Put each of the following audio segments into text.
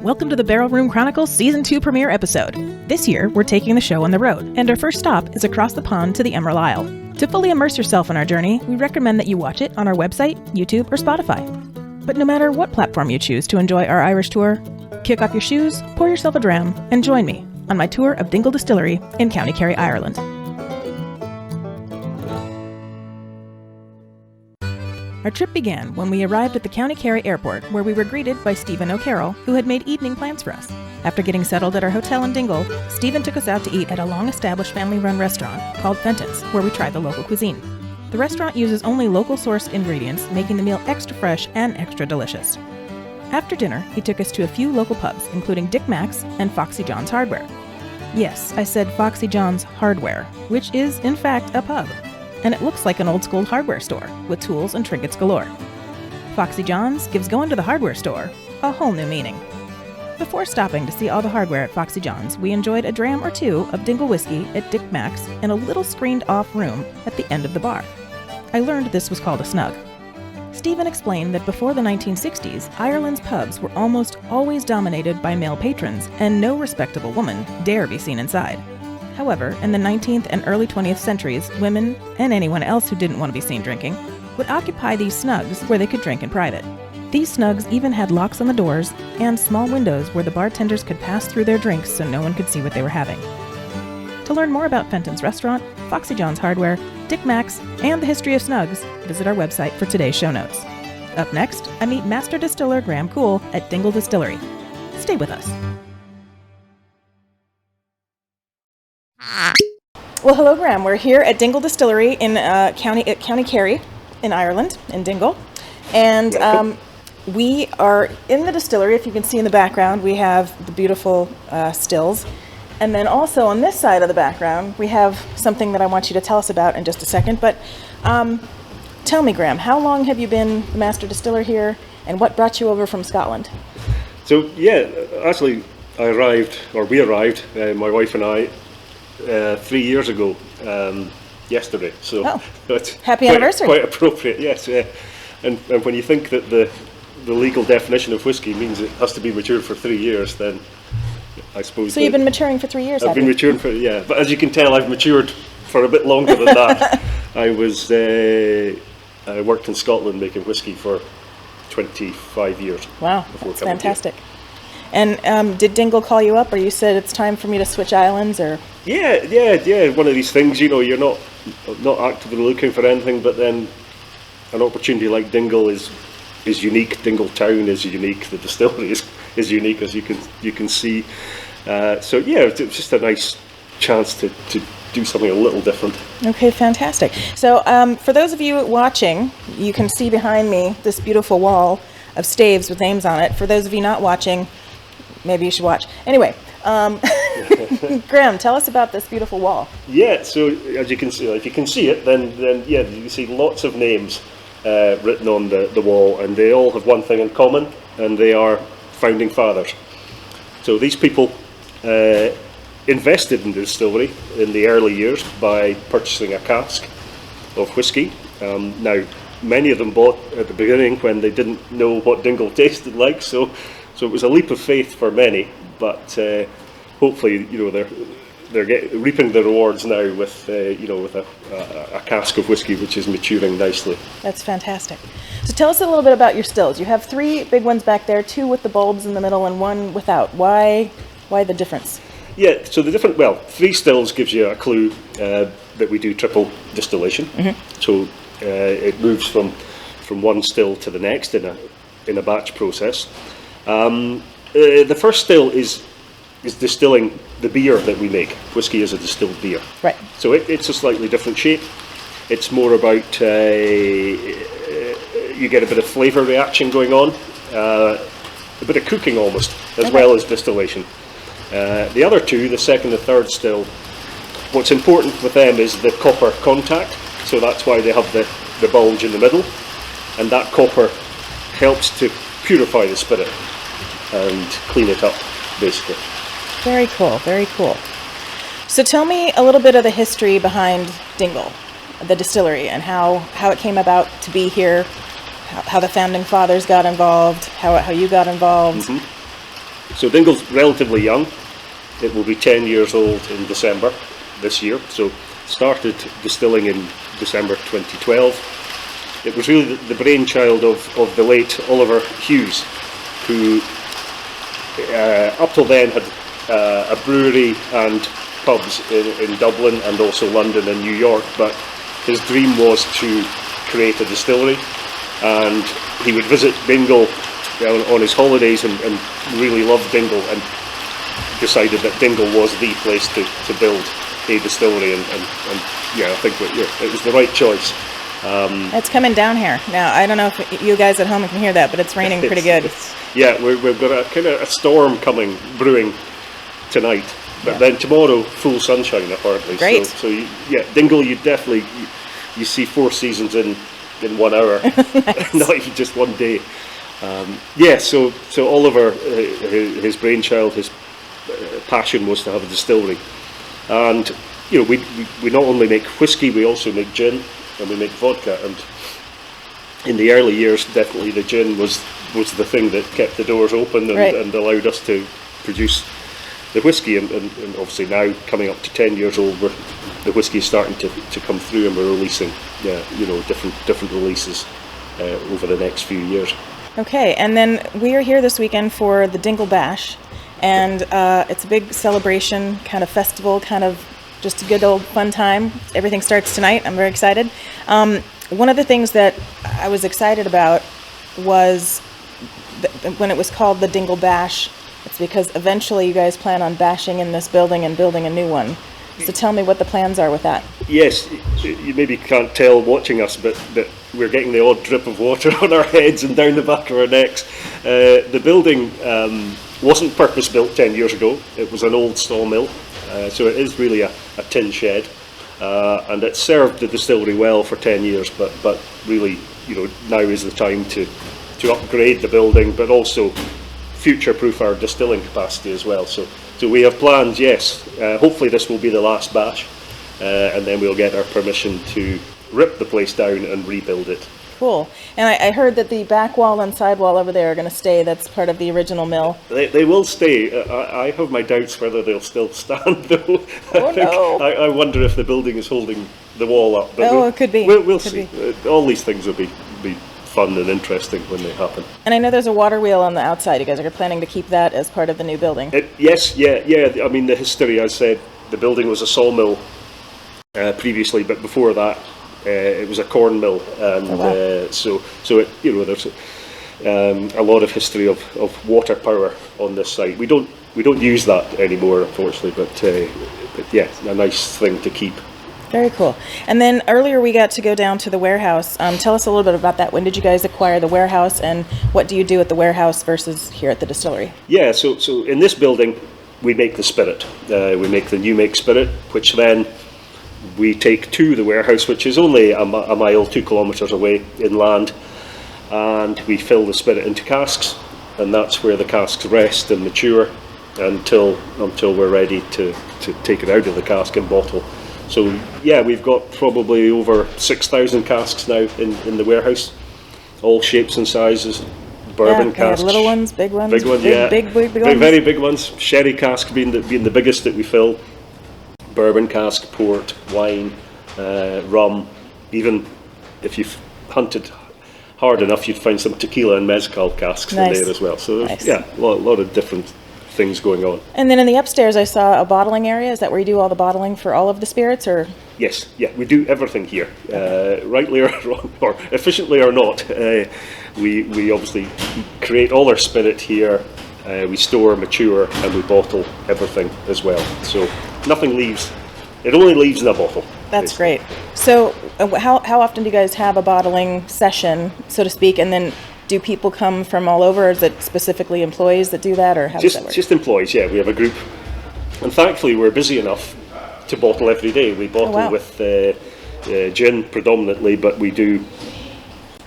Welcome to the Barrel Room Chronicles Season 2 premiere episode. This year, we're taking the show on the road, and our first stop is across the pond to the Emerald Isle. To fully immerse yourself in our journey, we recommend that you watch it on our website, YouTube, or Spotify. But no matter what platform you choose to enjoy our Irish tour, kick off your shoes, pour yourself a dram, and join me on my tour of Dingle Distillery in County Kerry, Ireland. Our trip began when we arrived at the County Kerry airport, where we were greeted by Stephen O'Carroll, who had made evening plans for us. After getting settled at our hotel in Dingle, Stephen took us out to eat at a long-established family-run restaurant called Fenton's, where we tried the local cuisine. The restaurant uses only local-sourced ingredients, making the meal extra fresh and extra delicious. After dinner, he took us to a few local pubs, including Dick Mac's and Foxy John's Hardware. Yes, I said Foxy John's Hardware, which is, in fact, a pub. And it looks like an old-school hardware store, with tools and trinkets galore. Foxy John's gives going to the hardware store a whole new meaning. Before stopping to see all the hardware at Foxy John's, we enjoyed a dram or two of Dingle whiskey at Dick Mac's in a little screened-off room at the end of the bar. I learned this was called a snug. Stephen explained that before the 1960s, Ireland's pubs were almost always dominated by male patrons, and no respectable woman dare be seen inside. However, in the 19th and early 20th centuries, women, and anyone else who didn't want to be seen drinking, would occupy these snugs where they could drink in private. These snugs even had locks on the doors and small windows where the bartenders could pass through their drinks so no one could see what they were having. To learn more about Fenton's Restaurant, Foxy John's Hardware, Dick Mac's, and the history of snugs, visit our website for today's show notes. Up next, I meet Master Distiller Graham Coull at Dingle Distillery. Stay with us. Well, hello, Graham. We're here at Dingle Distillery in County Kerry in Ireland, in Dingle. And we are in the distillery. If you can see in the background, we have the beautiful stills. And then also on this side of the background, we have something that I want you to tell us about in just a second. But tell me, Graham, how long have you been the master distiller here, and what brought you over from Scotland? So, yeah, actually, we arrived, my wife and I, 3 years ago, yesterday. So happy anniversary! Quite appropriate, yes. And when you think that the legal definition of whiskey means it has to be matured for 3 years, then I suppose. So you've been maturing for 3 years. I've been maturing for but as you can tell, I've matured for a bit longer than that. I worked in Scotland making whiskey for 25 years. Wow, that's fantastic. Here. And did Dingle call you up, or you said it's time for me to switch islands, or? Yeah. One of these things, you're not actively looking for anything, but then an opportunity like Dingle is unique. Dingle Town is unique. The distillery is unique, as you can see. So yeah, it's just a nice chance to do something a little different. Okay, fantastic. So for those of you watching, you can see behind me this beautiful wall of staves with names on it. For those of you not watching, maybe you should watch. Anyway, Graham, tell us about this beautiful wall. Yeah, so as you can see, if you can see it, then yeah, you can see lots of names written on the wall, and they all have one thing in common, and they are founding fathers. So these people invested in the distillery in the early years by purchasing a cask of whiskey. Now, many of them bought at the beginning when they didn't know what Dingle tasted like, so it was a leap of faith for many, but hopefully, they're reaping the rewards now with a cask of whiskey which is maturing nicely. That's fantastic. So tell us a little bit about your stills. You have 3 big ones back there, 2 with the bulbs in the middle and 1 without. Why the difference? Yeah, so 3 stills gives you a clue that we do triple distillation. Mm-hmm. So it moves from one still to the next in a batch process. The first still is distilling the beer that we make. Whiskey is a distilled beer. Right. So it's a slightly different shape. It's more about you get a bit of flavour reaction going on, a bit of cooking almost, as well as distillation. The other 2, the second and third still, what's important with them is the copper contact. So that's why they have the bulge in the middle, and that copper helps to purify the spirit and clean it up, basically. Very cool, very cool. So tell me a little bit of the history behind Dingle, the distillery, and how it came about to be here, how the founding fathers got involved, how you got involved. Mm-hmm. So Dingle's relatively young. It will be 10 years old in December this year. So started distilling in December 2012. It was really the brainchild of the late Oliver Hughes, who up till then had a brewery and pubs in Dublin and also London and New York, but his dream was to create a distillery, and he would visit Dingle on his holidays and really loved Dingle, and decided that Dingle was the place to build a distillery, and yeah, I think it was the right choice. It's coming down here now. I don't know if you guys at home can hear that, but it's raining pretty good. Yeah, we've got a kind of a storm brewing tonight, but then tomorrow full sunshine apparently. Great. So Dingle, you definitely you see 4 seasons in 1 hour, not even just one day. So Oliver, his brainchild, his passion was to have a distillery, and we not only make whiskey, we also make gin and we make vodka. And in the early years, definitely the gin was the thing that kept the doors open and allowed us to produce the whiskey. And obviously now, coming up to 10 years old, the whiskey is starting to come through, and we're releasing different releases over the next few years. Okay, and then we are here this weekend for the Dingle Bash, and it's a big celebration, kind of festival, kind of just a good old fun time. Everything starts tonight. I'm very excited. One of the things that I was excited about was when it was called the Dingle Bash, it's because eventually you guys plan on bashing in this building and building a new one. So tell me what the plans are with that. Yes, you maybe can't tell watching us, but we're getting the odd drip of water on our heads and down the back of our necks. The building wasn't purpose-built 10 years ago. It was an old sawmill, so it is really a tin shed, and it served the distillery well for 10 years, but really, now is the time to upgrade the building, but also future-proof our distilling capacity as well. So we have plans, yes. Hopefully this will be the last batch, and then we'll get our permission to rip the place down and rebuild it. Cool. And I heard that the back wall and side wall over there are going to stay. That's part of the original mill. They will stay. I have my doubts whether they'll still stand, though. I wonder if the building is holding the wall up. But it could be. We'll see. All these things will be fun and interesting when they happen. And I know there's a water wheel on the outside. You guys are planning to keep that as part of the new building? Yes. I mean, the history, I said, the building was a sawmill previously, but before that, it was a corn mill, and so it, there's a lot of history of water power on this site. We don't use that anymore, unfortunately, but yeah, a nice thing to keep. Very cool. And then earlier we got to go down to the warehouse. Tell us a little bit about that. When did you guys acquire the warehouse, and what do you do at the warehouse versus here at the distillery? Yeah, so in this building we make the spirit. We make the new make spirit, which then we take to the warehouse, which is only a mile, 2 kilometres away inland, and we fill the spirit into casks, and that's where the casks rest and mature until we're ready to take it out of the cask and bottle. So yeah, we've got probably over 6,000 casks now in the warehouse, all shapes and sizes. Bourbon casks, little ones, big ones, big ones, big ones, very big ones. Sherry cask being the biggest that we fill. Bourbon cask, port, wine, rum. Even if you've hunted hard enough, you'd find some tequila and mezcal casks in there as well. So there's, a lot of different things going on. And then in the upstairs I saw a bottling area. Is that where you do all the bottling for all of the spirits, or? Yes, we do everything here, rightly or wrong, or efficiently or not. We obviously create all our spirit here, we store, mature, and we bottle everything as well. So nothing leaves, it only leaves in a bottle. That's great. So how often do you guys have a bottling session, so to speak, and then do people come from all over, or is it specifically employees that do that, or how does that work? Just employees, yeah. We have a group, and thankfully we're busy enough to bottle every day. We bottle with gin predominantly, but we do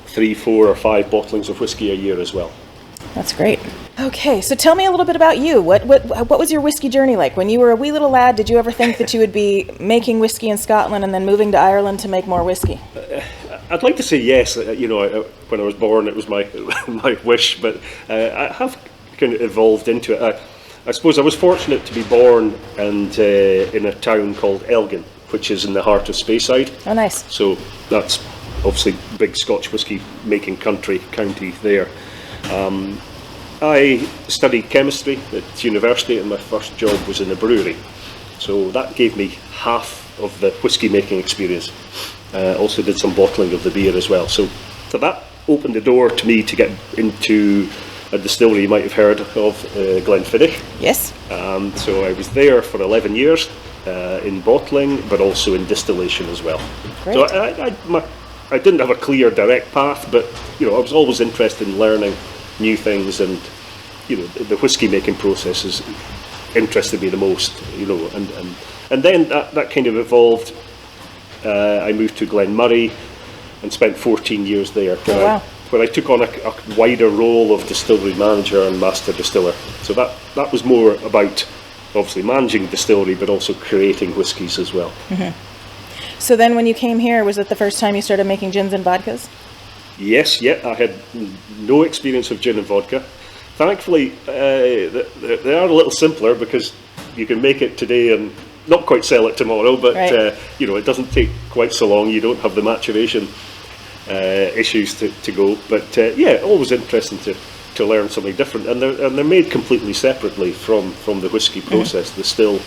3, 4 or 5 bottlings of whiskey a year as well. That's great. Okay, so tell me a little bit about you. What was your whiskey journey like? When you were a wee little lad, did you ever think that you would be making whiskey in Scotland and then moving to Ireland to make more whiskey? I'd like to say yes. When I was born, it was my my wish, but I have kind of evolved into it. I suppose I was fortunate to be born and in a town called Elgin, which is in the heart of Speyside. Oh, nice. So that's obviously big Scotch whisky making county there. I studied chemistry at university, and my first job was in a brewery. So that gave me half of the whisky making experience. Also did some bottling of the beer as well. So that opened the door to me to get into a distillery you might have heard of, Glenfiddich. Yes. So I was there for 11 years in bottling, but also in distillation as well. Great. So I didn't have a clear direct path, but I was always interested in learning new things, and the whisky making process has interested me the most. And then that kind of evolved. I moved to Glenmurray and spent 14 years there. Where I took on a wider role of distillery manager and master distiller. So that was more about obviously managing distillery, but also creating whiskies as well. Mm-hmm. So then when you came here, was it the first time you started making gins and vodkas? Yes, I had no experience of gin and vodka. Thankfully, they are a little simpler because you can make it today and not quite sell it tomorrow, but right. It doesn't take quite so long. You don't have the maturation issues to go. But always interesting to learn something different. And they're made completely separately from the whisky process. Mm-hmm. The still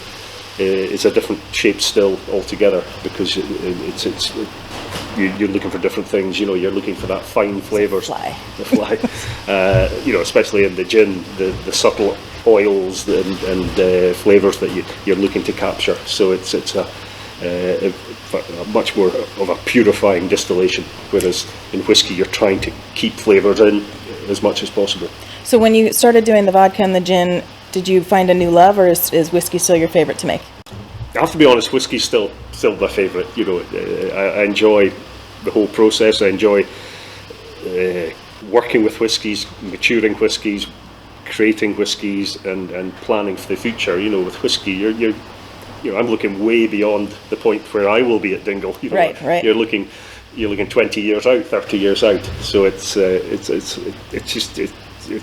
is a different shaped still altogether because you're looking for different things. You're looking for that fine flavours. The fly. Especially in the gin, the subtle oils and flavours that you're looking to capture. So it's a much more of a purifying distillation, whereas in whisky you're trying to keep flavours in as much as possible. So when you started doing the vodka and the gin, did you find a new love, or is whiskey still your favourite to make? I have to be honest, whiskey's still my favourite. I enjoy the whole process. I enjoy working with whiskies, maturing whiskies, creating whiskies, and planning for the future. With whiskey, I'm looking way beyond the point where I will be at Dingle. Right. You're looking 20 years out, 30 years out. So it's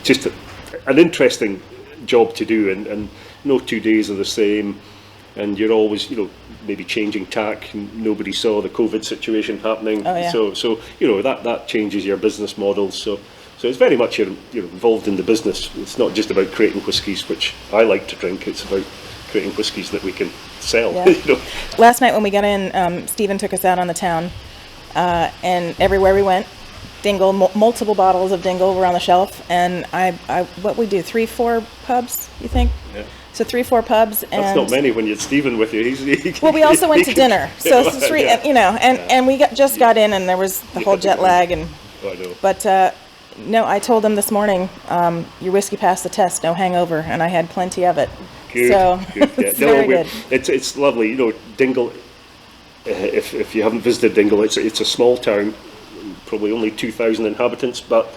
just an interesting job to do, and no 2 days are the same, and you're always maybe changing tack. Nobody saw the COVID situation happening. Oh, yeah. So that changes your business models. So it's very much you're involved in the business. It's not just about creating whiskies, which I like to drink. It's about creating whiskies that we can sell. Yeah. Last night when we got in, Stephen took us out on the town, and everywhere we went, Dingle, multiple bottles of Dingle were on the shelf, and what we do, 3-4 pubs, you think? Yeah. So 3-4 pubs, and that's not many when you had Stephen with you. Well, we also went to dinner, so it's three, and we just got in, and there was the whole jet lag, and I know. But no, I told them this morning, your whiskey passed the test, no hangover, and I had plenty of it. Good. So Good. it's very good. It's lovely, Dingle. If you haven't visited Dingle, it's a small town, probably only 2,000 inhabitants, but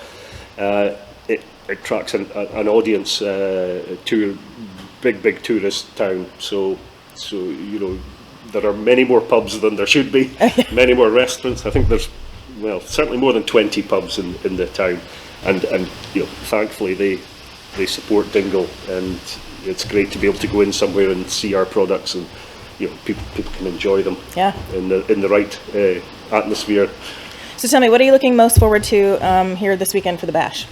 it attracts an audience to a big tourist town. So there are many more pubs than there should be, many more restaurants. I think there's certainly more than 20 pubs in the town, and thankfully they support Dingle, and it's great to be able to go in somewhere and see our products, and people can enjoy them in the right atmosphere. So tell me, what are you looking most forward to here this weekend for the bash?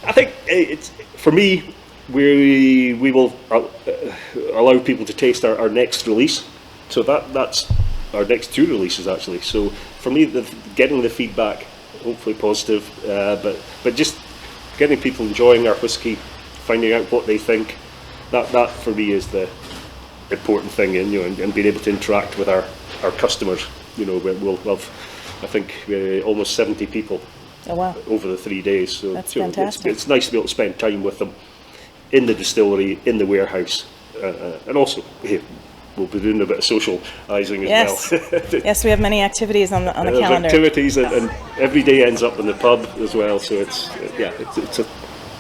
I think it's, for me, we will allow people to taste our next release. So that's our next 2 releases actually. So for me, getting the feedback, hopefully positive, but just getting people enjoying our whiskey, finding out what they think, that for me is the important thing, and being able to interact with our customers. We'll have, I think, almost 70 people. Oh, wow. Over the 3 days. So that's fantastic. It's nice to be able to spend time with them in the distillery, in the warehouse, and also we'll be doing a bit of socialising as well. Yes, we have many activities on the calendar. Activities, and every day ends up in the pub as well. So it's a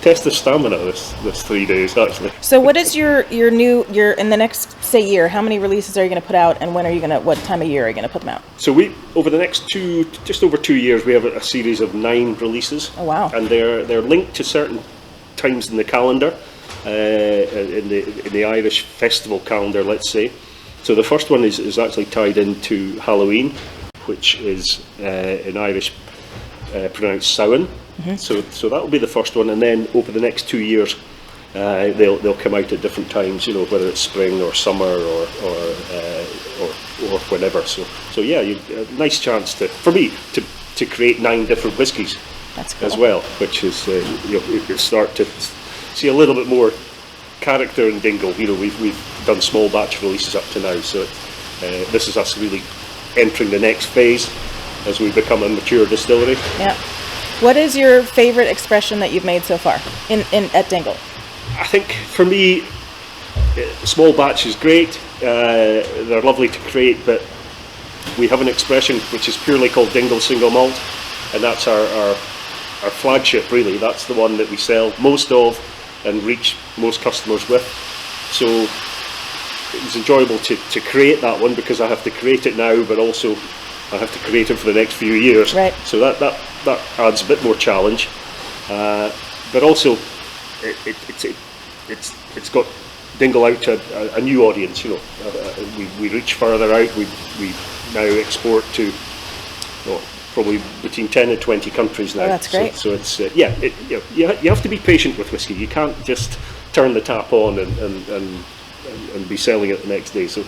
test of stamina this 3 days actually. So what is your in the next year? How many releases are you going to put out, and what time of year are you going to put them out? So we, over the next just over 2 years, we have a series of 9 releases. Oh, wow. And they're linked to certain times in the calendar, in the Irish festival calendar, let's say. So the first one is actually tied into Halloween, which is in Irish pronounced Samhain. So that will be the first one, and then over the next 2 years, they'll come out at different times. You know, whether it's spring or summer or whenever. So yeah, a nice chance for me to create 9 different whiskies. That's cool. As well, which is you start to see a little bit more character in Dingle. You know, we've done small batch releases up to now, so this is us really entering the next phase as we become a mature distillery. Yeah. What is your favorite expression that you've made so far at Dingle? I think for me, small batch is great. They're lovely to create, but we have an expression which is purely called Dingle Single Malt, and that's our flagship, really. That's the one that we sell most of and reach most customers with. So it was enjoyable to create that one, because I have to create it now, but also I have to create it for the next few years. Right. So that adds a bit more challenge, but also it's got Dingle out to a new audience. You know, we reach further out. We now export to probably between 10 and 20 countries now. Oh, that's great. So it's you have to be patient with whiskey. You can't just turn the tap on and be selling it the next day. So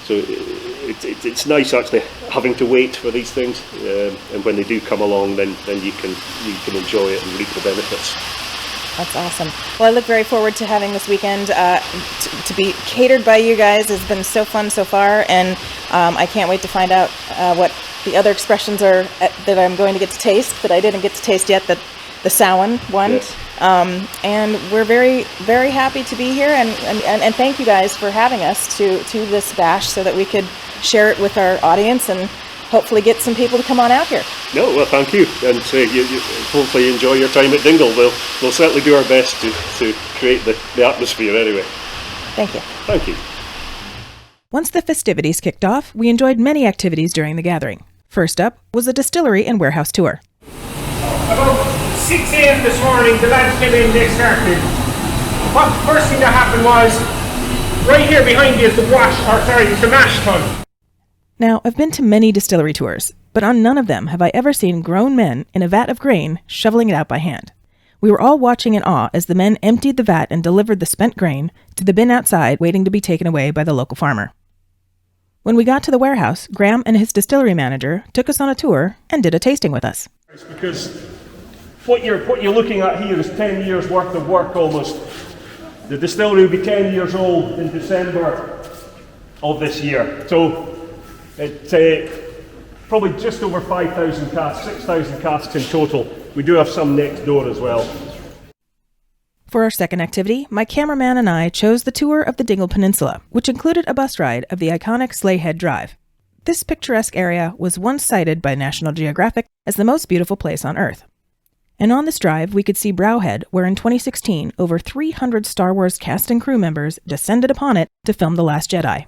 it's nice actually having to wait for these things, and when they do come along, then you can enjoy it and reap the benefits. That's awesome. Well, I look very forward to having this weekend to be catered by you guys. It's been so fun so far, and I can't wait to find out what the other expressions are that I'm going to get to taste that I didn't get to taste yet, the Samhain one. Yes. And we're very, very happy to be here, and thank you guys for having us to this bash so that we could share it with our audience and hopefully get some people to come on out here. No, well, thank you, and you hopefully enjoy your time at Dingle. We'll certainly do our best to create the atmosphere anyway. Thank you. Thank you. Once the festivities kicked off, we enjoyed many activities during the gathering. First up was a distillery and warehouse tour. About 6 a.m. this morning, the lads came in, they started. What the first thing that happened was, right here behind you is the mash tun. Now, I've been to many distillery tours, but on none of them have I ever seen grown men in a vat of grain shoveling it out by hand. We were all watching in awe as the men emptied the vat and delivered the spent grain to the bin outside, waiting to be taken away by the local farmer. When we got to the warehouse, Graham and his distillery manager took us on a tour and did a tasting with us. Because what you're looking at here is 10 years worth of work almost. The distillery will be 10 years old in December of this year. So it's probably just over 5,000 casks, 6,000 casks in total. We do have some next door as well. For our second activity, my cameraman and I chose the tour of the Dingle Peninsula, which included a bus ride of the iconic Slayhead Drive. This picturesque area was once cited by National Geographic as the most beautiful place on Earth. And on this drive, we could see Browhead, where in 2016, over 300 Star Wars cast and crew members descended upon it to film The Last Jedi.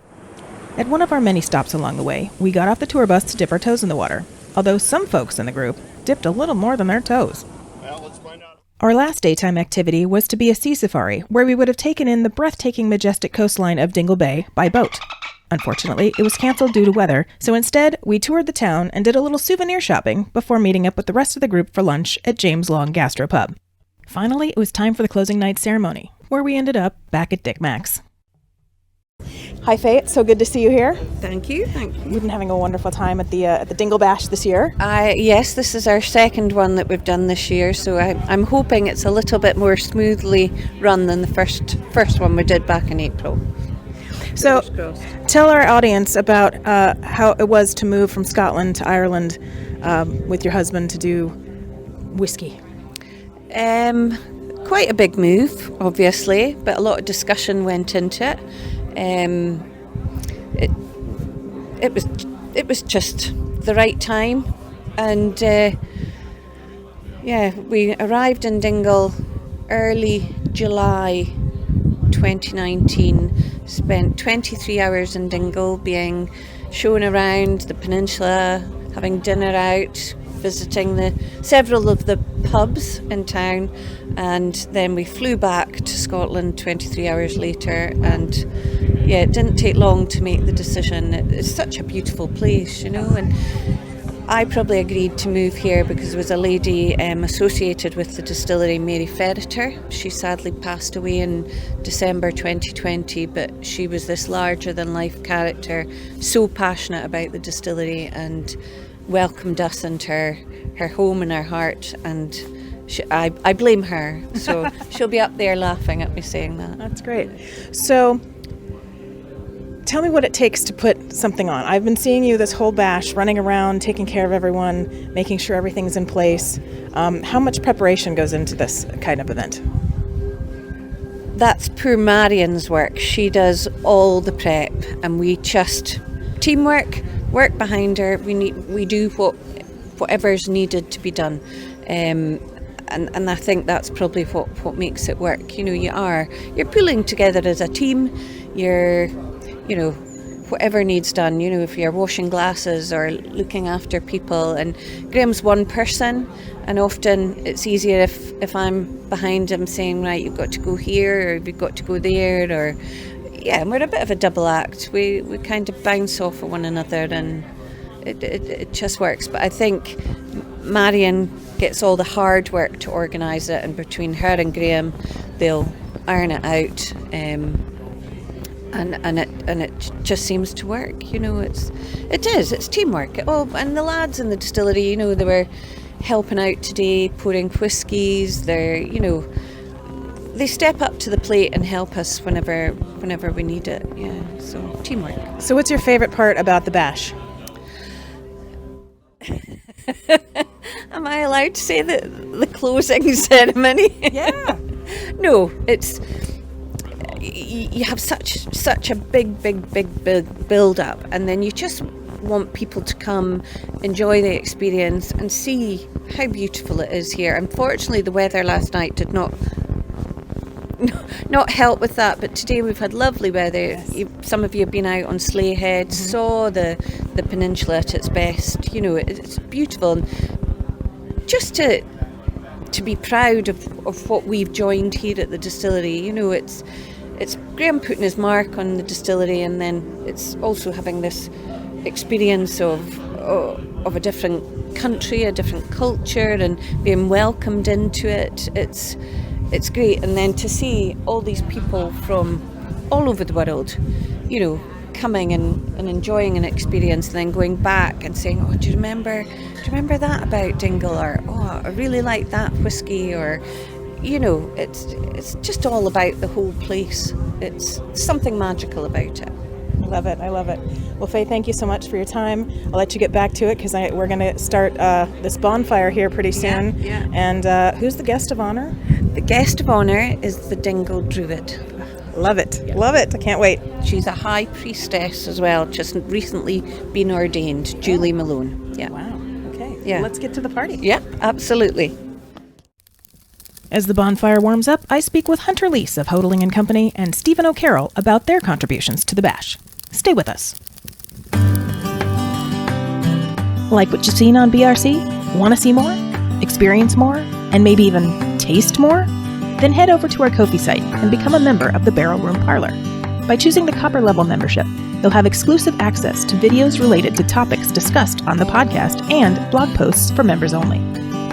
At one of our many stops along the way, we got off the tour bus to dip our toes in the water, although some folks in the group dipped a little more than their toes. Well, let's find out. Our last daytime activity was to be a sea safari, where we would have taken in the breathtaking majestic coastline of Dingle Bay by boat. Unfortunately, it was cancelled due to weather, so instead, we toured the town and did a little souvenir shopping before meeting up with the rest of the group for lunch at James Long Gastropub. Finally, it was time for the closing night ceremony, where we ended up back at Dick Mac's. Hi Faye, it's so good to see you here. Thank you. We've been having a wonderful time at the Dingle Bash this year. Yes, this is our second one that we've done this year, so I'm hoping it's a little bit more smoothly run than the first one we did back in April. So, tell our audience about how it was to move from Scotland to Ireland with your husband to do whiskey. Quite a big move, obviously, but a lot of discussion went into it. It was just the right time, and we arrived in Dingle early July 2019. Spent 23 hours in Dingle, being shown around the peninsula, having dinner out, visiting several of the pubs in town, and then we flew back to Scotland 23 hours later, and yeah, it didn't take long to make the decision. It's such a beautiful place, you know, and I probably agreed to move here because there was a lady associated with the distillery, Mary Ferreter. She sadly passed away in December 2020, but she was this larger-than-life character, so passionate about the distillery, and welcomed us into her home and her heart, and I blame her. So she'll be up there laughing at me saying that. That's great. So tell me what it takes to put something on. I've been seeing you this whole bash, running around, taking care of everyone, making sure everything's in place. How much preparation goes into this kind of event? That's poor Marian's work. She does all the prep, and we just teamwork, work behind her. We do whatever's needed to be done. And I think that's probably what makes it work. You know, you're pulling together as a team. You know, whatever needs done, you know, if you're washing glasses or looking after people. And Graham's one person, and often it's easier if I'm behind him saying, right, you've got to go here, or you've got to go there, or yeah, and we're a bit of a double act. We kind of bounce off of one another, and it just works. But I think Marion gets all the hard work to organise it, and between her and Graham, they'll iron it out. And it just seems to work, you know. It's teamwork. And the lads in the distillery, you know, they were helping out today, pouring whiskies. They step up to the plate and help us whenever we need it. Yeah, so teamwork. So what's your favourite part about the bash? Am I allowed to say the closing ceremony? Yeah. No, it's. You have such a big build up, and then you just want people to come, enjoy the experience, and see how beautiful it is here. Unfortunately, the weather last night did not help with that, but today we've had lovely weather. Yes. Some of you have been out on Sleigh Head, saw the peninsula at its best. You know, it's beautiful, and just to be proud of what we've joined here at the distillery. You know, it's Graham putting his mark on the distillery, and then it's also having this experience of a different country, a different culture, and being welcomed into it. It's great. And then to see all these people from all over the world, you know, coming and enjoying an experience, and then going back and saying, oh, do you remember that about Dingle, or oh, I really like that whiskey, or you know, it's just all about the whole place. It's something magical about it. I love it. Well, Faye, thank you so much for your time. I'll let you get back to it because we're going to start this bonfire here pretty soon. Yeah. And who's the guest of honor? The guest of honor is the Dingle Druid. Love it. Yeah. Love it. I can't wait. She's a high priestess as well, just recently been ordained, Julie Malone. Yeah. Wow. Okay. Yeah. Well, let's get to the party. Yeah, absolutely. As the bonfire warms up, I speak with Hunter Leese of Hotaling Co. and Stephen O'Carroll about their contributions to the bash. Stay with us. Like what you've seen on BRC? Want to see more? Experience more? And maybe even taste more? Then head over to our Ko-fi site and become a member of the Barrel Room Parlor. By choosing the copper level membership, you'll have exclusive access to videos related to topics discussed on the podcast and blog posts for members only.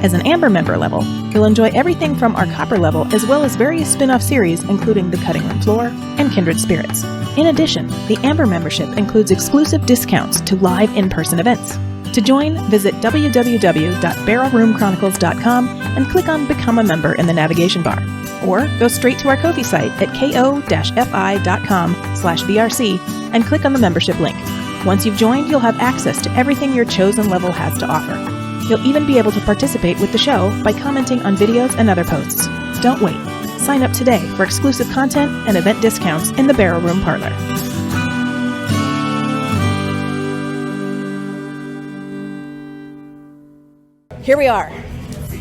As an Amber member level, you'll enjoy everything from our copper level as well as various spin-off series including The Cutting Room Floor and Kindred Spirits. In addition, the Amber membership includes exclusive discounts to live in-person events. To join, visit www.barrelroomchronicles.com and click on Become a Member in the navigation bar. Or go straight to our Ko-fi site at ko-fi.com/BRC and click on the membership link. Once you've joined, you'll have access to everything your chosen level has to offer. You'll even be able to participate with the show by commenting on videos and other posts. Don't wait. Sign up today for exclusive content and event discounts in the Barrel Room Parlor. Here we are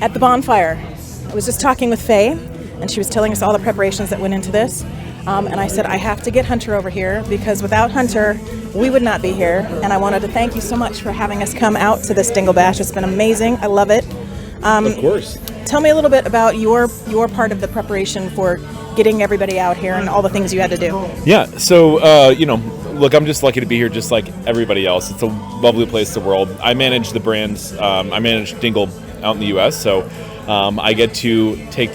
at the bonfire. I was just talking with Faye, and she was telling us all the preparations that went into this. And I said, I have to get Hunter over here because without Hunter, we would not be here. And I wanted to thank you so much for having us come out to this Dingle Bash. It's been amazing. I love it. Of course. Tell me a little bit about your part of the preparation for getting everybody out here and all the things you had to do. Yeah, so, look, I'm just lucky to be here just like everybody else. It's a lovely place in the world. I manage the brands. I manage Dingle out in the U.S., so I get to take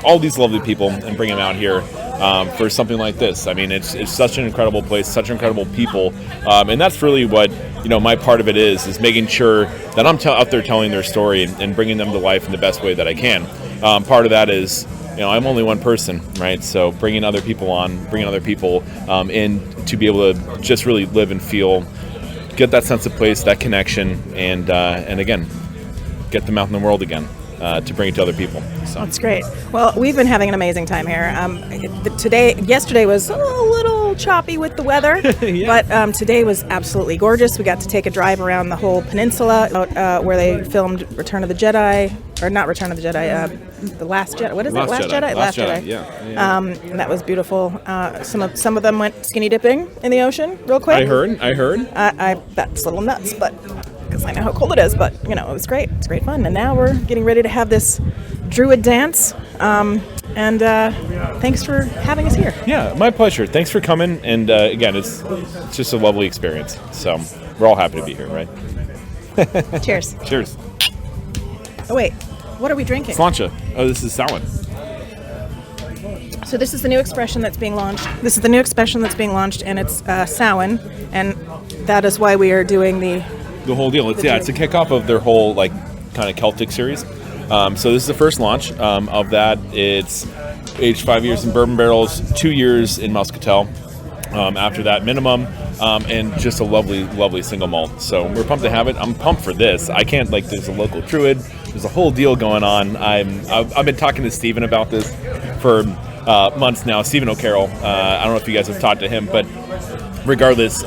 all these lovely people and bring them out here for something like this. I mean, it's such an incredible place, such incredible people, and that's really what, my part of it is making sure that I'm out there telling their story and bringing them to life in the best way that I can. Part of that is, I'm only one person, right? So bringing other people in to be able to just really live and feel, get that sense of place, that connection, and again, get them out in the world again to bring it to other people. So. That's great. Well, we've been having an amazing time here. Yesterday was a little choppy with the weather, yeah. But today was absolutely gorgeous. We got to take a drive around the whole peninsula where they filmed Return of the Jedi, or not Return of the Jedi, The Last Jedi. What is it? Last Jedi? Last Jedi. Yeah. And that was beautiful. Some of them went skinny dipping in the ocean real quick. I heard. That's a little nuts, but because I know how cold it is, but it was great. It's great fun. And now we're getting ready to have this Druid dance. And thanks for having us here. Yeah, my pleasure. Thanks for coming. And again, it's just a lovely experience. So we're all happy to be here, right? Cheers. Cheers. Oh wait, what are we drinking? Sláinte. Oh, this is Samhain. So this is the new expression that's being launched. And it's Samhain, and that is why we are doing the whole deal. It's a kickoff of their whole kind of Celtic series. So this is the first launch of that. It's aged 5 years in bourbon barrels, 2 years in muscatel. After that minimum, and just a lovely, lovely single malt. So we're pumped to have it. I'm pumped for this. I can't there's a local Druid. There's a whole deal going on. I've been talking to Stephen about this for months now. Stephen O'Carroll. I don't know if you guys have talked to him, but regardless,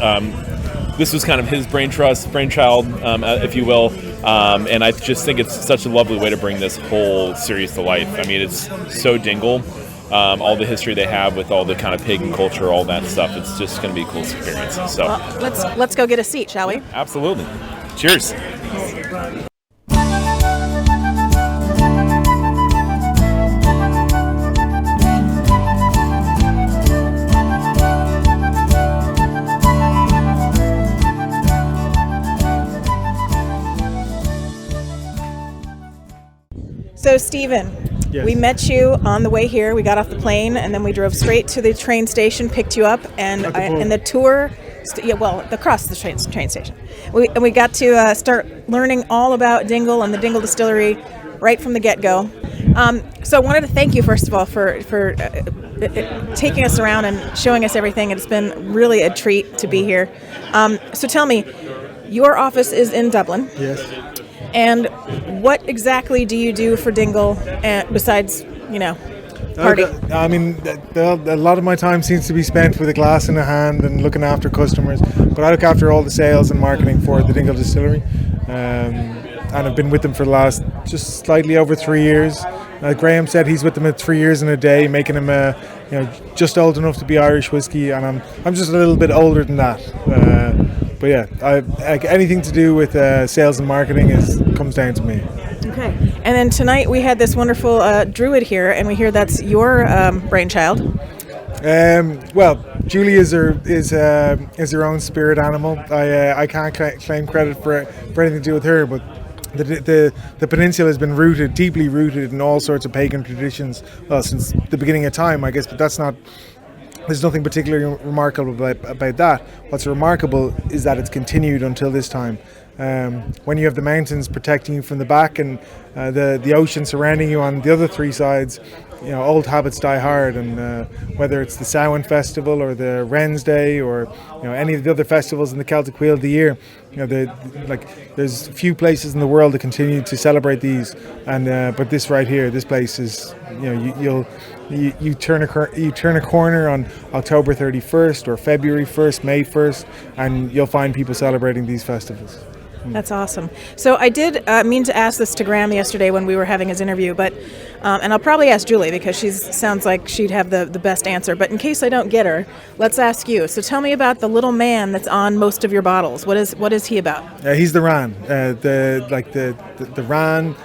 this was kind of his brainchild, if you will. And I just think it's such a lovely way to bring this whole series to life. I mean, it's so Dingle. All the history they have with all the kind of pagan culture, all that stuff. It's just going to be a cool experience. So let's go get a seat, shall we? Absolutely. Cheers. So, Stephen, yes. We met you on the way here. We got off the plane, and then we drove straight to the train station, picked you up, and the tour, across the train station. We got to start learning all about Dingle and the Dingle Distillery right from the get-go. So I wanted to thank you, first of all, for taking us around and showing us everything. It's been really a treat to be here. So tell me, your office is in Dublin. Yes. And what exactly do you do for Dingle besides, party? I mean, a lot of my time seems to be spent with a glass in a hand and looking after customers. But I look after all the sales and marketing for the Dingle Distillery. And I've been with them for the last just slightly over 3 years. Graham said he's with them at 3 years and a day, making him just old enough to be Irish whiskey, and I'm just a little bit older than that. But yeah, anything to do with sales and marketing comes down to me. Okay. And then tonight we had this wonderful Druid here, and we hear that's your brainchild. Well, Julie is her own spirit animal. I can't claim credit for anything to do with her, but the peninsula has been deeply rooted in all sorts of pagan traditions since the beginning of time, I guess. But there's nothing particularly remarkable about that. What's remarkable is that it's continued until this time. When you have the mountains protecting you from the back and the ocean surrounding you on the other three sides, old habits die hard. And whether it's the Samhain festival or the Wren's Day or any of the other festivals in the Celtic Wheel of the year, there's few places in the world that continue to celebrate these. And but this right here, this place is you turn a corner on October 31st or February 1st, May 1st, and you'll find people celebrating these festivals. That's awesome. So I did mean to ask this to Graham yesterday when we were having his interview, but and I'll probably ask Julie because she sounds like she'd have the best answer. But in case I don't get her, let's ask you. So tell me about the little man that's on most of your bottles. What is he about? He's the Ran. The Ran.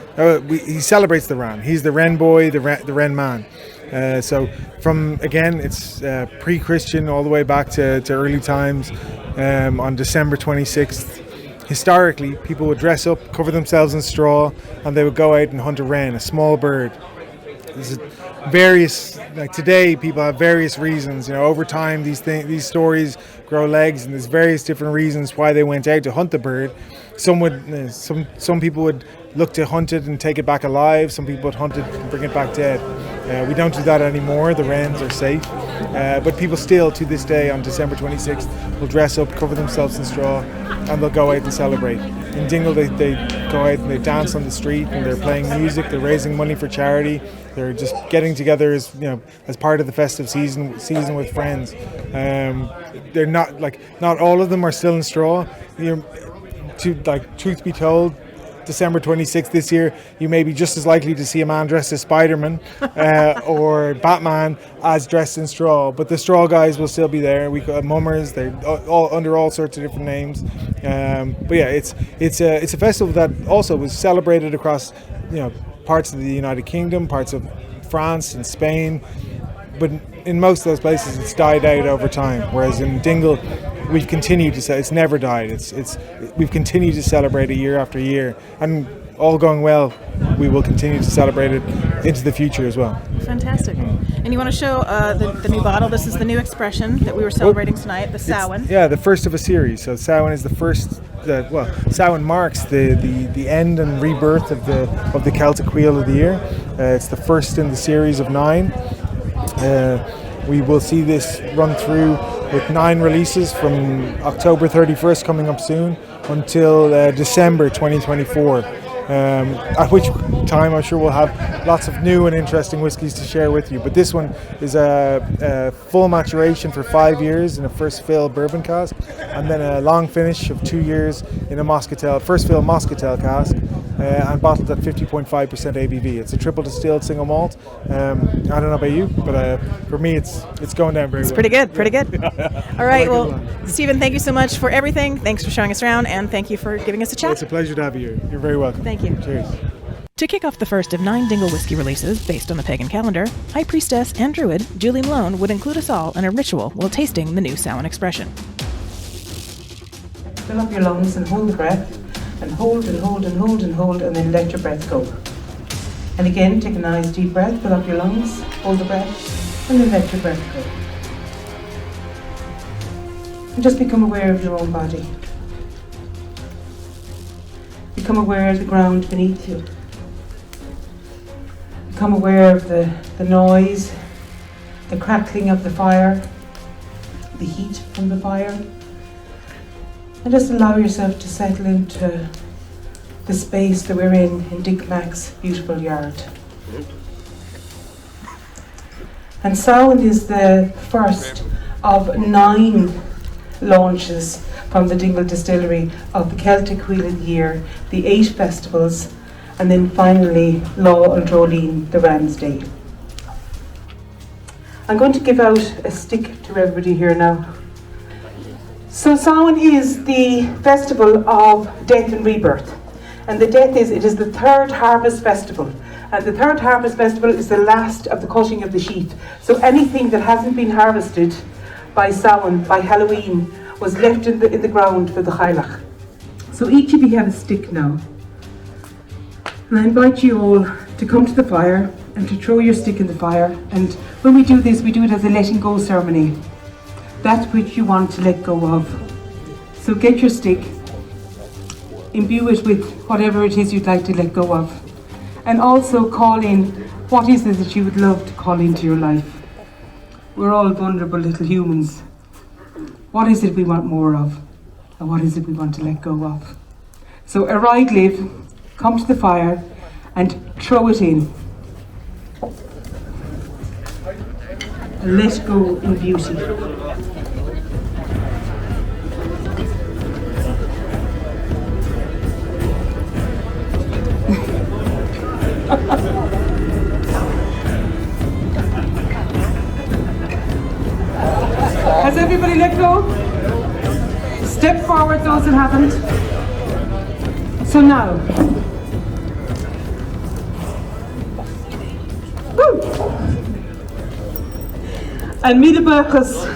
He celebrates the Ran. He's the Ren boy, the Ren man. So from, again, it's pre-Christian all the way back to early times. On December 26th, historically, people would dress up, cover themselves in straw, and they would go out and hunt a wren, a small bird. There's various, like today, people have various reasons. Over time, these stories grow legs, and there's various different reasons why they went out to hunt the bird. Some people would look to hunt it and take it back alive. Some people would hunt it and bring it back dead. We don't do that anymore. The wrens are safe. But people still, to this day, on December 26th, will dress up, cover themselves in straw, and they'll go out and celebrate. In Dingle, they go out and they dance on the street, and they're playing music. They're raising money for charity. They're just getting together as part of the festive season with friends. They're not all of them are still in straw. Truth be told, December 26th this year, you may be just as likely to see a man dressed as Spider-Man or Batman as dressed in straw. But the straw guys will still be there. We got mummers. They're all under all sorts of different names. But yeah, it's a festival that also was celebrated across parts of the United Kingdom, parts of France and Spain. But in most of those places, it's died out over time. Whereas in Dingle, we've continued to say it's never died. We've continued to celebrate it year after year, and all going well, we will continue to celebrate it into the future as well. Fantastic. And you want to show the new bottle? This is the new expression that we were celebrating tonight, the Samhain. Yeah, the first of a series. So Samhain is the first. Samhain marks the end and rebirth of the Celtic Wheel of the Year. It's the first in the series of 9. We will see this run through with 9 releases from October 31st coming up soon until December 2024. At which time I'm sure we'll have lots of new and interesting whiskies to share with you. But this one is a full maturation for 5 years in a first fill bourbon cask, and then a long finish of 2 years in a first fill Moscatel cask, and bottled at 50.5% ABV. It's a triple distilled single malt. I don't know about you, but for me it's going down very well. It's pretty good. All right, well, Stephen, thank you so much for everything. Thanks for showing us around, and thank you for giving us a chat. It's a pleasure to have you here. You're very welcome. Thank you. Cheers. To kick off the first of 9 Dingle whiskey releases based on the pagan calendar, High Priestess and Druid Julie Malone would include us all in a ritual while tasting the new Samhain expression. Fill up your lungs and hold the breath, and hold and hold and hold and hold, and then let your breath go. And again, take a nice deep breath, fill up your lungs, hold the breath, and then let your breath go. And just become aware of your own body. Become aware of the ground beneath you. Become aware of the noise, the crackling of the fire, the heat from the fire. And just allow yourself to settle into the space that we're in Dick Mac's beautiful yard. And Samhain is the first of 9 launches from the Dingle Distillery of the Celtic Wheel of the Year, the 8 festivals, and then finally Law and Droleen, the Ram's Day. I'm going to give out a stick to everybody here now. So Samhain is the festival of death and rebirth, and it is the 3rd harvest festival, and the 3rd harvest festival is the last of the cutting of the sheaf. So anything that hasn't been harvested by Samhain, by Halloween, was left in the ground for the Chailach. So each of you have a stick now, and I invite you all to come to the fire and to throw your stick in the fire. And when we do this, we do it as a letting go ceremony. That which you want to let go of. So get your stick, imbue it with whatever it is you'd like to let go of, and also call in what is it that you would love to call into your life. We're all vulnerable little humans. What is it we want more of, and what is it we want to let go of? So arise, live, come to the fire and throw it in. And let go in beauty. Has everybody let go? Step forward, those that haven't. So now. Woo! And mille bachas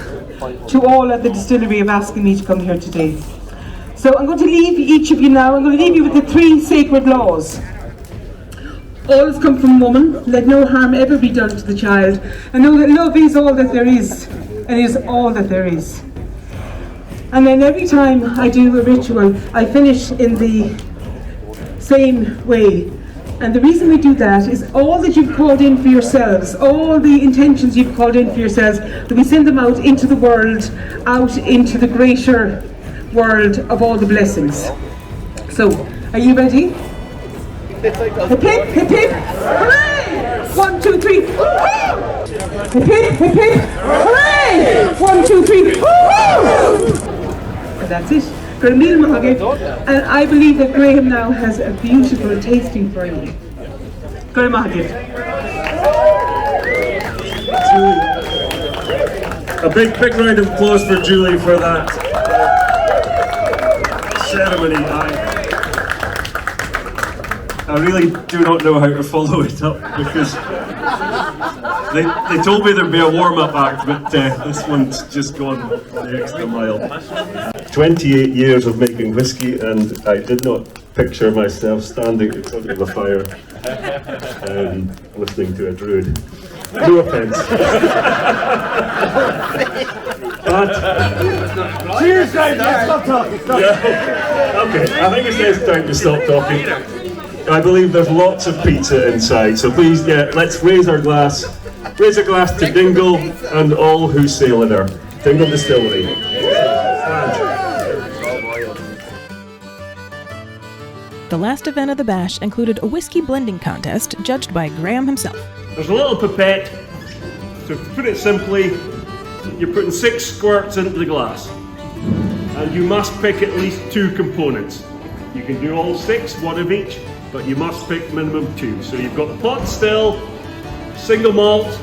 to all at the distillery of asking me to come here today. So I'm going to leave each of you now, I'm going to leave you with the 3 sacred laws. All has come from woman, let no harm ever be done to the child, and know that love is all that there is, and is all that there is. And then every time I do a ritual, I finish in the same way. And the reason we do that is all that you've called in for yourselves, all the intentions you've called in for yourselves, that we send them out into the world, out into the greater world of all the blessings. So, are you ready? Hip hip, hip hip, hooray! 1, 2, 3, woo-hoo! Hip hip, hip hip, hooray! 1, 2, 3, woo-hoo! And that's it. And I believe that Graham now has a beautiful tasting for you. Graham Mahagit. A big round of applause for Julie for that ceremony. I really do not know how to follow it up because they told me there'd be a warm-up act, but this one's just gone the extra mile. 28 years of making whiskey, and I did not picture myself standing in front of a fire listening to a druid. No offence. But cheers, guys! Stop talking. Okay, I think it's time to stop talking. I believe there's lots of pizza inside, so please, let's raise a glass to Dingle and all who sail in her. Dingle Distillery. The last event of the bash included a whiskey blending contest judged by Graham himself. There's a little pipette. So to put it simply, you're putting 6 squirts into the glass. And you must pick at least 2 components. You can do all 6, 1 of each, but you must pick minimum 2. So you've got the pot still, single malt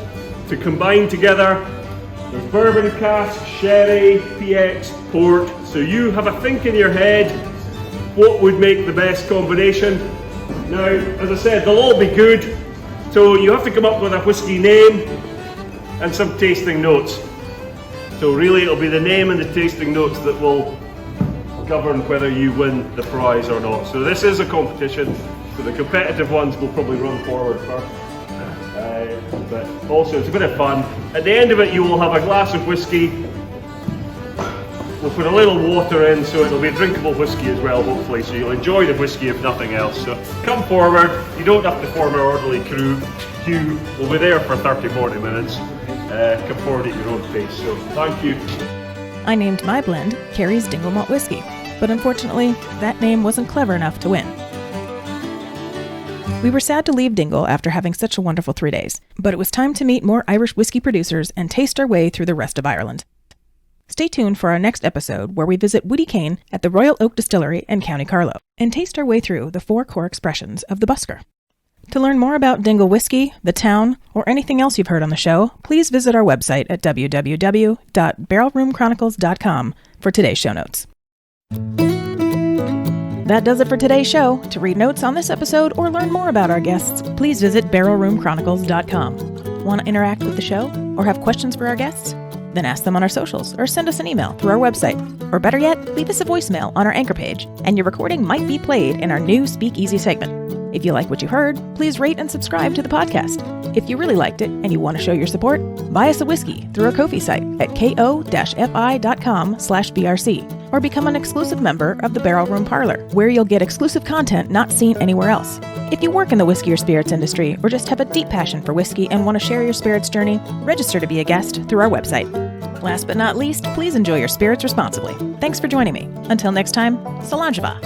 to combine together. There's bourbon cask, sherry, PX, port. So you have a think in your head what would make the best combination. Now, as I said, they'll all be good. So you have to come up with a whiskey name and some tasting notes. So really it'll be the name and the tasting notes that will govern whether you win the prize or not. So this is a competition, so the competitive ones will probably run forward first. But also it's a bit of fun. At the end of it you will have a glass of whiskey. We'll put a little water in so it'll be a drinkable whiskey as well, hopefully, so you'll enjoy the whiskey if nothing else. So come forward, you don't have to form an orderly queue. We'll be there for 30-40 minutes. Come forward at your own pace, so thank you. I named my blend Kerrys Dingle Malt Whiskey, but unfortunately, that name wasn't clever enough to win. We were sad to leave Dingle after having such a wonderful 3 days, but it was time to meet more Irish whiskey producers and taste our way through the rest of Ireland. Stay tuned for our next episode where we visit Woody Cane at the Royal Oak Distillery in County Carlow and taste our way through the 4 core expressions of the busker. To learn more about Dingle Whiskey, the town, or anything else you've heard on the show, please visit our website at www.barrelroomchronicles.com for today's show notes. That does it for today's show. To read notes on this episode or learn more about our guests, please visit barrelroomchronicles.com. Want to interact with the show or have questions for our guests? Then ask them on our socials or send us an email through our website. Or better yet, leave us a voicemail on our Anchor page, and your recording might be played in our new Speakeasy segment. If you like what you heard, please rate and subscribe to the podcast. If you really liked it and you want to show your support, buy us a whiskey through our Ko-fi site at ko-fi.com/BRC or become an exclusive member of the Barrel Room Parlor, where you'll get exclusive content not seen anywhere else. If you work in the whiskey or spirits industry or just have a deep passion for whiskey and want to share your spirits journey, register to be a guest through our website. Last but not least, please enjoy your spirits responsibly. Thanks for joining me. Until next time, Solange-va.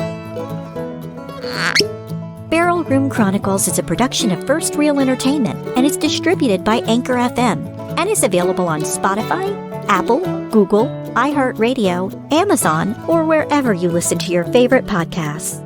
Barrel Room Chronicles is a production of First Reel Entertainment and is distributed by Anchor FM and is available on Spotify, Apple, Google, iHeartRadio, Amazon, or wherever you listen to your favorite podcasts.